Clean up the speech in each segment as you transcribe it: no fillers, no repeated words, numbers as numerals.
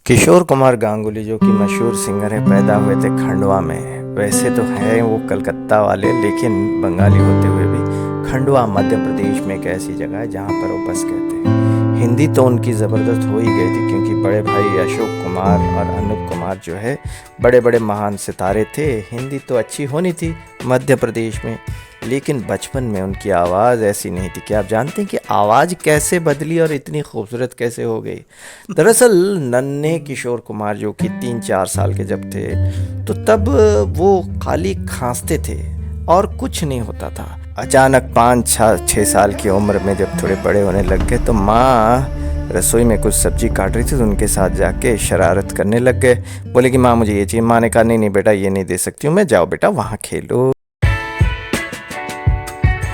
किशोर कुमार गांगुली जो कि मशहूर सिंगर है, पैदा हुए थे खंडवा में। वैसे तो हैं वो कलकत्ता वाले, लेकिन बंगाली होते हुए भी खंडवा मध्य प्रदेश में एक ऐसी जगह है जहाँ पर वो बस गए थे। हिंदी तो उनकी ज़बरदस्त हो ही गई थी, क्योंकि बड़े भाई अशोक कुमार और अनूप कुमार जो है बड़े बड़े महान सितारे थे। हिंदी तो अच्छी होनी थी मध्य प्रदेश में, लेकिन बचपन में उनकी आवाज़ ऐसी नहीं थी। क्या आप जानते हैं कि आवाज़ कैसे बदली और इतनी खूबसूरत कैसे हो गई? दरअसल नन्हे किशोर कुमार जो कि 3-4 साल के जब थे, तो तब वो खाली खांसते थे और कुछ नहीं होता था। अचानक 5-6 साल की उम्र में जब थोड़े बड़े होने लग गए, तो माँ रसोई में कुछ सब्जी काट रही थी, तो उनके साथ जाके शरारत करने लग गए। बोले कि माँ मुझे ये चाहिए। माँ ने कहा नहीं नहीं बेटा, ये नहीं दे सकती हूँ मैं, जाओ बेटा वहाँ खेलो।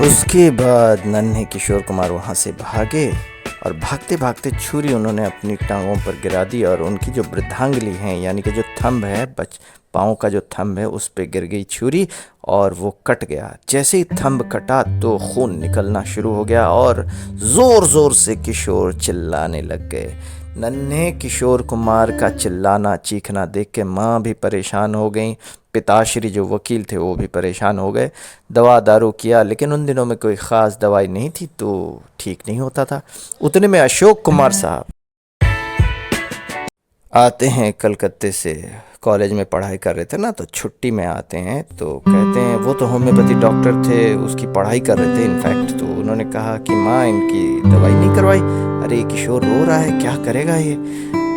उसके बाद नन्हे किशोर कुमार वहाँ से भागे और भागते भागते छुरी उन्होंने अपनी टांगों पर गिरा दी, और उनकी जो वृद्धांगुली है, यानी कि जो थंब है, पाँव का जो थंब है, उस पे गिर गई छुरी और वो कट गया। जैसे ही थंब कटा तो खून निकलना शुरू हो गया और ज़ोर ज़ोर से किशोर चिल्लाने लग गए। नन्हे किशोर कुमार का चिल्लाना चीखना देख के माँ भी परेशान हो गई। पिताश्री जो वकील थे वो भी परेशान हो गए। दवा दारू किया, लेकिन उन दिनों में कोई ख़ास दवाई नहीं थी, तो ठीक नहीं होता था। उतने में अशोक कुमार साहब आते हैं कलकत्ते से। कॉलेज में पढ़ाई कर रहे थे ना, तो छुट्टी में आते हैं, तो कहते हैं, वो तो होम्योपैथी डॉक्टर थे, उसकी पढ़ाई कर रहे थे इनफैक्ट। तो उन्होंने कहा कि माँ इनकी दवाई नहीं करवाई। अरे किशोर रो रहा है, क्या करेगा ये?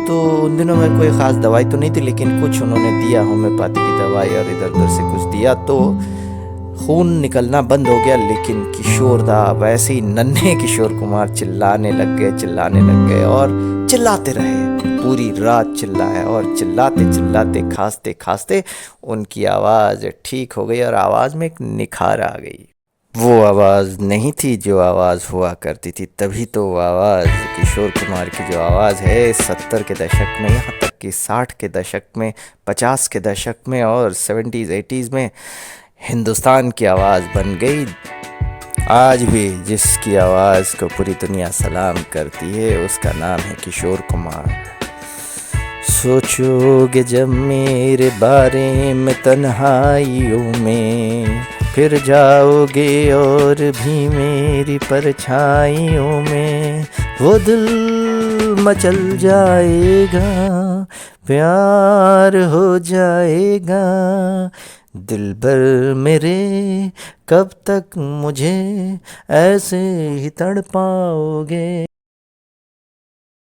तो उन दिनों में कोई ख़ास दवाई तो नहीं थी, लेकिन कुछ उन्होंने दिया होम्योपैथी की दवाई, और इधर उधर से कुछ दिया, तो खून निकलना बंद हो गया। लेकिन किशोर दा वैसे ही नन्हे किशोर कुमार चिल्लाने लग गए और चिल्लाते रहे। पूरी रात चिल्लाए और चिल्लाते चिल्लाते खांसते खांसते उनकी आवाज़ ठीक हो गई और आवाज़ में एक निखार आ गई। वो आवाज़ नहीं थी जो आवाज़ हुआ करती थी। तभी तो वो आवाज़, किशोर कुमार की जो आवाज़ है, 70 के दशक में, यहाँ तक कि 60 के दशक में, 50 के दशक में और 70s 80s में हिंदुस्तान की आवाज़ बन गई। आज भी जिसकी आवाज़ को पूरी दुनिया सलाम करती है, उसका नाम है किशोर कुमार। सोचोगे जब मेरे बारे में तन्हाइयों में, फिर जाओगे और भी मेरी परछाइयों में। वो दिल मचल जाएगा, प्यार हो जाएगा। दिलबर मेरे कब तक मुझे ऐसे ही तड़पाओगे?